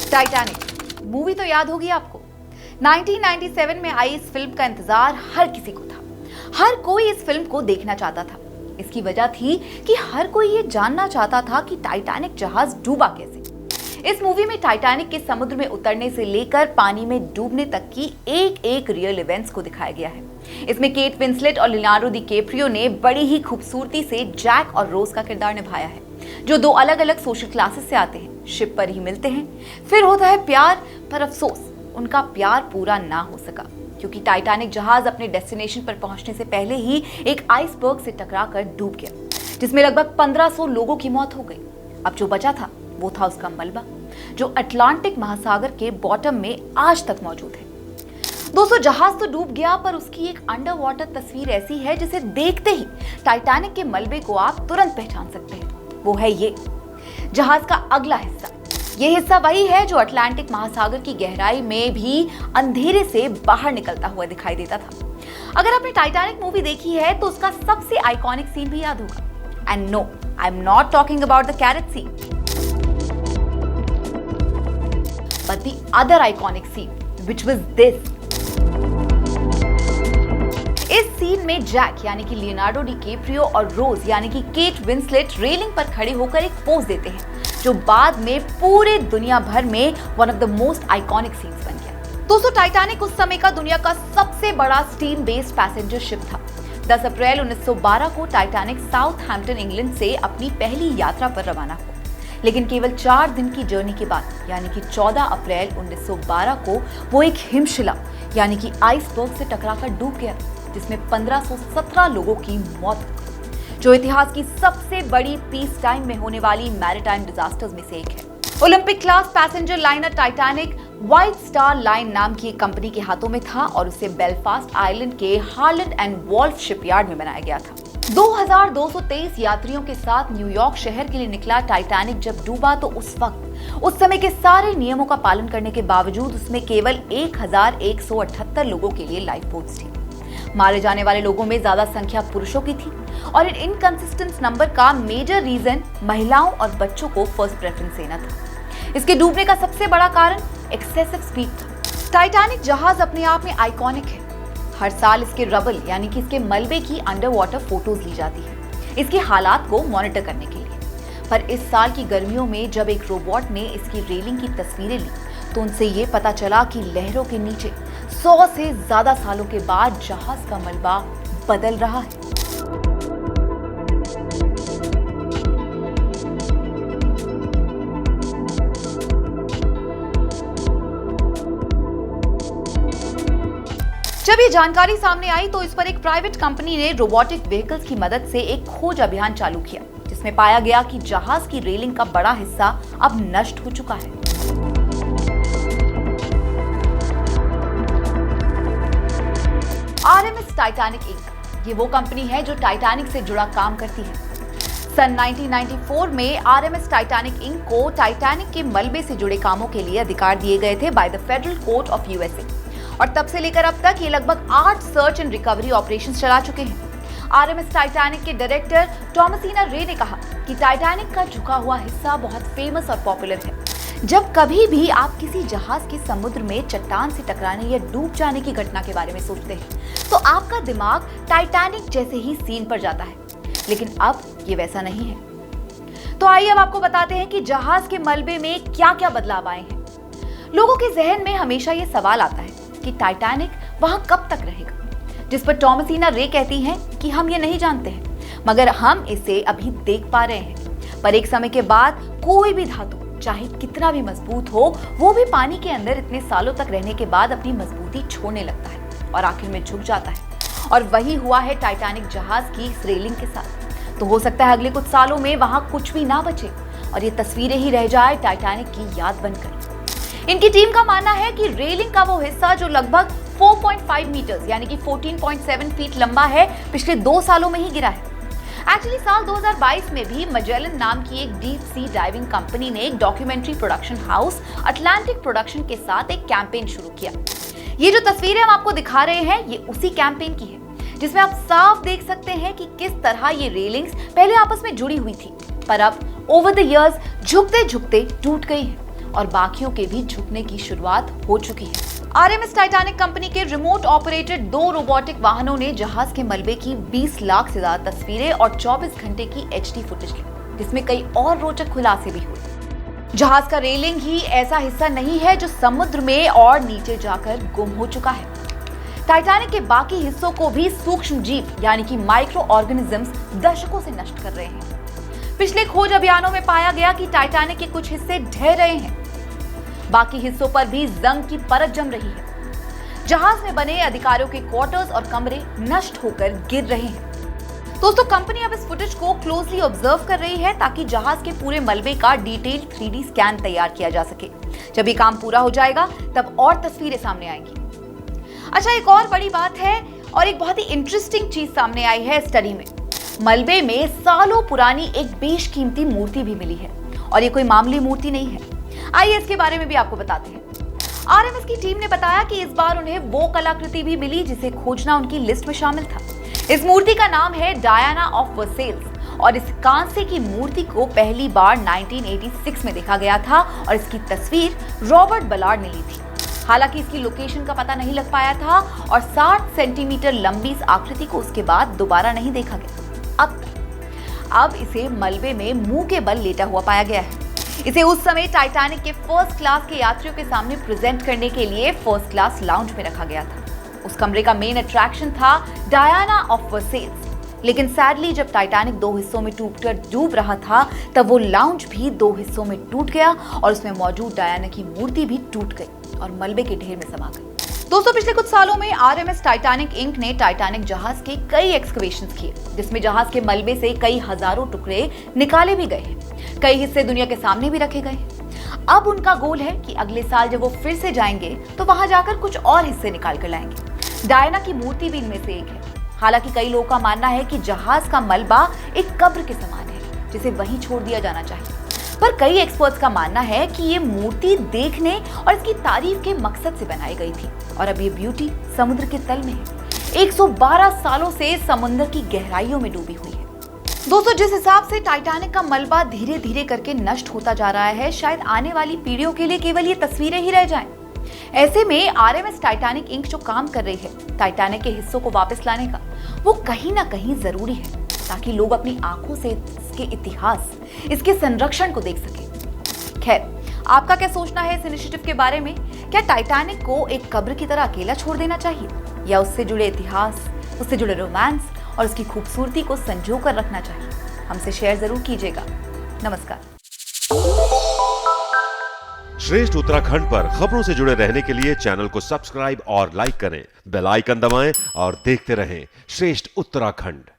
Titanic movie तो याद होगी आपको। 1997 में आई इस फिल्म का इंतजार हर किसी को था। हर कोई इस फिल्म को देखना चाहता था। इसकी वजह थी कि हर कोई ये जानना चाहता था कि टाइटैनिक जहाज डूबा कैसे। इस मूवी में टाइटैनिक के समुद्र में उतरने से लेकर पानी में डूबने तक की एक एक रियल इवेंट्स को दिखाया गया है। इसमें केट विंसलेट और लियोनार्डो डिकैप्रियो ने बड़ी ही खूबसूरती से जैक और रोज का किरदार निभाया है, जो दो अलग अलग सोशल क्लासेस से आते हैं, शिप पर ही मिलते हैं, फिर होता है प्यार, पर अफसोस उनका प्यार पूरा ना हो सका क्योंकि टाइटैनिक जहाज अपने डेस्टिनेशन पर पहुंचने से पहले ही एक आइसबर्ग से टकराकर डूब गया, जिसमें लगभग 1500 लोगों की मौत हो गई। अब जो बचा था वो था उसका मलबा, जो अटलांटिक महासागर के बॉटम में आज तक मौजूद है। दोस्तों, जहाज तो डूब गया, पर उसकी एक अंडर वाटर तस्वीर ऐसी है जिसे देखते ही टाइटैनिक के मलबे को आप तुरंत पहचान सकते हैं। वो है ये जहाज का अगला हिस्सा। ये हिस्सा वही है जो अटलांटिक महासागर की गहराई में भी अंधेरे से बाहर निकलता हुआ दिखाई देता था। अगर आपने टाइटैनिक मूवी देखी है तो उसका सबसे आइकॉनिक सीन भी याद होगा। And no, I am not talking about the carrot scene, but the other iconic scene which was this. इस सीन में जैक यानी कि लियोनार्डो डिकैप्रियो और रोज यानी कि केट विंसलेट रेलिंग पर खड़े होकर एक पोज देते हैं, जो बाद में पूरे दुनिया भर में one of the most iconic scenes बन गया। दोस्तों, टाइटैनिक उस समय का दुनिया का सबसे बड़ा स्टीम बेस्ड पैसेंजर शिप था। 10 अप्रैल 1912 को टाइटैनिक साउथहैम्पटन इंग्लैंड से अपनी पहली यात्रा पर रवाना हुआ, लेकिन केवल 4 दिन की जर्नी के बाद यानी कि 14 अप्रैल 1912 को वो एक हिमशिला यानी कि आइसबर्ग से टकराकर डूब गया, जिसमें 1517 लोगों की मौत हो गई, जो इतिहास की सबसे बड़ी पीस टाइम में होने वाली मैरीटाइम डिजास्टर्स में से एक है। Olympic class passenger liner Titanic white star line नाम की एक कंपनी के हाथों में था और उसे बेलफास्ट आइलैंड के हार्लैंड एंड वॉल्फ शिपयार्ड में बनाया गया था। 2223 यात्रियों के साथ न्यूयॉर्क शहर के लिए निकला टाइटैनिक जब डूबा तो उस समय के सारे नियमों का पालन करने के बावजूद उसमें केवल 1178 लोगों के लिए लाइफ बोट्स थी। मारे जाने वाले लोगों में ज्यादा संख्या पुरुषों की थी और इन इनकंसिस्टेंट नंबर का मेजर रीजन महिलाओं और बच्चों को फर्स्ट प्रेफरेंस देना था। इसके डूबने का सबसे बड़ा कारण एक्सेसिव स्पीड था। टाइटैनिक जहाज अपने आप में आइकॉनिक है। हर साल इसके रबल यानी कि इसके मलबे की अंडर वाटर फोटोज ली जाती है इसके हालात को मॉनिटर करने के लिए। पर इस साल की गर्मियों में जब एक रोबोट ने इसकी रेलिंग की तस्वीरें ली तो उनसे ये पता चला कि लहरों के नीचे 100 से ज्यादा सालों के बाद जहाज का मलबा बदल रहा है। जब ये जानकारी सामने आई तो इस पर एक प्राइवेट कंपनी ने रोबोटिक व्हीकल्स की मदद से एक खोज अभियान चालू किया, जिसमें पाया गया कि जहाज की रेलिंग का बड़ा हिस्सा अब नष्ट हो चुका है। आरएमएस टाइटैनिक इंक ये वो कंपनी है जो टाइटैनिक से जुड़ा काम करती है। सन 1994 में आरएमएस टाइटैनिक इंक को टाइटैनिक के मलबे से जुड़े कामों के लिए अधिकार दिए गए थे by the federal court of USA, और तब से लेकर अब तक ये लगभग 8 सर्च एंड रिकवरी ऑपरेशंस चला चुके हैं। आरएमएस टाइटैनिक के डायरेक्टर थॉमसिना रे ने कहा कि टाइटैनिक का झुका हुआ हिस्सा बहुत फेमस और पॉपुलर है। जब कभी भी आप किसी जहाज के समुद्र में चट्टान से टकराने या डूब जाने की घटना के बारे में सोचते हैं तो आपका दिमाग टाइटैनिक जैसे ही सीन पर जाता है, लेकिन अब ये वैसा नहीं है। तो आइए अब आपको बताते हैं कि जहाज के मलबे में क्या क्या बदलाव आए हैं। लोगों के जहन में हमेशा ये सवाल आता है कि टाइटैनिक वहां कब तक रहेगा, जिस पर थॉमसिना रे कहती हैं कि हम ये नहीं जानते हैं, मगर हम इसे अभी देख पा रहे हैं। पर एक समय के बाद कोई भी धातु चाहे कितना भी मजबूत हो, वो भी पानी के अंदर इतने सालों तक रहने के बाद अपनी मजबूती छोड़ने लगता है और आखिर में झुक जाता है। और वही हुआ है टाइटैनिक जहाज की इस रेलिंग के साथ। तो हो सकता है अगले कुछ सालों में वहां कुछ भी ना बचे और ये तस्वीरें ही रह जाए टाइटैनिक की याद बनकर। इनकी टीम का मानना है कि रेलिंग का वो हिस्सा जो लगभग 4.5 मीटर्स यानी कि 14.7 फीट लंबा है, पिछले 2 सालों में ही गिरा है। एक्चुअली साल 2022 में भी मैजेलन नाम की एक डीप सी डाइविंग कंपनी ने एक documentary production house Atlantic production के साथ एक कैंपेन शुरू किया। ये जो तस्वीरें हम आपको दिखा रहे हैं ये उसी कैंपेन की है, जिसमें आप साफ देख सकते हैं कि किस तरह ये रेलिंग्स पहले आपस में जुड़ी हुई थी, पर अब ओवर द इयर्स झुकते झुकते टूट गई हैं और बाकियों के भी झुकने की शुरुआत हो चुकी है। आरएमएस टाइटैनिक कंपनी के रिमोट ऑपरेटेड 2 रोबोटिक वाहनों ने जहाज के मलबे की 20 लाख से ज्यादा तस्वीरें और 24 घंटे की एचडी फुटेज ली, जिसमें कई और रोचक खुलासे भी हुए। जहाज का रेलिंग ही ऐसा हिस्सा नहीं है जो समुद्र में और नीचे जाकर गुम हो चुका है। टाइटैनिक के बाकी हिस्सों को भी सूक्ष्म जीव यानी कि माइक्रो ऑर्गेनिजम्स दशकों से नष्ट कर रहे हैं। पिछले खोज अभियानों में पाया गया कि टाइटैनिक के कुछ हिस्से ढह रहे हैं, बाकी हिस्सों पर भी जंग की परत जम रही है। जहाज में बने अधिकारियों के क्वार्टर्स और कमरे नष्ट होकर गिर रहे हैं। दोस्तों, कंपनी अब इस फुटेज को क्लोजली ऑब्जर्व कर रही है ताकि जहाज के पूरे मलबे का डिटेल्ड 3D स्कैन तैयार किया जा सके। जब ये काम पूरा हो जाएगा तब और तस्वीरें सामने आएंगी। अच्छा, एक और बड़ी बात है और एक बहुत ही इंटरेस्टिंग चीज सामने आई है स्टडी में। मलबे में सालों पुरानी एक बेशकीमती मूर्ति भी मिली है और ये कोई मामूली मूर्ति नहीं है। आइए इसके बारे में भी आपको बताते हैं। आरएमएस की टीम ने बताया कि इस बार उन्हें वो कलाकृति भी मिली जिसे खोजना उनकी लिस्ट में शामिल था। इस मूर्ति का नाम है डायना ऑफ वर्सेल्स और इस कांसे की मूर्ति को पहली बार 1986 में देखा गया था और इसकी तस्वीर रॉबर्ट बलार्ड ने ली थी। हालांकि इसकी लोकेशन का पता नहीं लग पाया था और 60 सेंटीमीटर लंबी इस आकृति को उसके बाद दोबारा नहीं देखा गया। अब इसे मलबे में मुंह के बल लेटा हुआ पाया गया है। इसे उस समय टाइटैनिक के फर्स्ट क्लास के यात्रियों के सामने प्रेजेंट करने के लिए फर्स्ट क्लास लाउंज में रखा गया था। उस कमरे का मेन अट्रैक्शन था डायना ऑफ वर्सेल्स, लेकिन सैडली जब टाइटैनिक 2 हिस्सों में टूटकर डूब रहा था तब वो लाउंज भी 2 हिस्सों में टूट गया और उसमें मौजूद डायना की मूर्ति भी टूट गई और मलबे के ढेर में समा गई। दोस्तों, पिछले कुछ सालों में आरएमएस टाइटैनिक इंक ने टाइटैनिक जहाज के कई एक्सकवेशंस किए, जिसमें जहाज के मलबे से कई हजारों टुकड़े निकाले भी गए हैं। कई हिस्से दुनिया के सामने भी रखे गए। अब उनका गोल है कि अगले साल जब वो फिर से जाएंगे तो वहां जाकर कुछ और हिस्से निकाल कर लाएंगे। डायना की मूर्ति भी इनमें से एक है। हालांकि कई लोगों का मानना है कि जहाज का मलबा एक कब्र के समान है जिसे वहीं छोड़ दिया जाना चाहिए, पर कई एक्सपर्ट्स का मानना है कि ये मूर्ति देखने और इसकी तारीफ के मकसद से बनाई गई थी और अब ये ब्यूटी समुद्र के तल में है। 112 सालों से समुद्र की गहराइयों में डूबी हुई है। दोस्तों, जिस हिसाब से टाइटैनिक का मलबा धीरे धीरे करके नष्ट होता जा रहा है, शायद आने वाली पीढ़ियों के लिए केवल ये तस्वीरें ही रह जाएं। ऐसे में आरएमएस टाइटैनिक इंक जो काम कर रही है टाइटैनिक के हिस्सों को वापस लाने का, वो कहीं ना कहीं जरूरी है ताकि लोग अपनी आंखों से इसके इतिहास, इसके संरक्षण को देख सके। खैर, आपका क्या सोचना है इस इनिशिएटिव के बारे में? क्या टाइटैनिक को एक कब्र की तरह अकेला छोड़ देना चाहिए या उससे जुड़े इतिहास, उससे जुड़े रोमांस और उसकी खूबसूरती को संजो कर रखना चाहिए? हमसे शेयर जरूर कीजिएगा। नमस्कार। श्रेष्ठ उत्तराखंड पर खबरों से जुड़े रहने के लिए चैनल को सब्सक्राइब और लाइक करें, बेल आइकन दबाएं और देखते रहें श्रेष्ठ उत्तराखंड।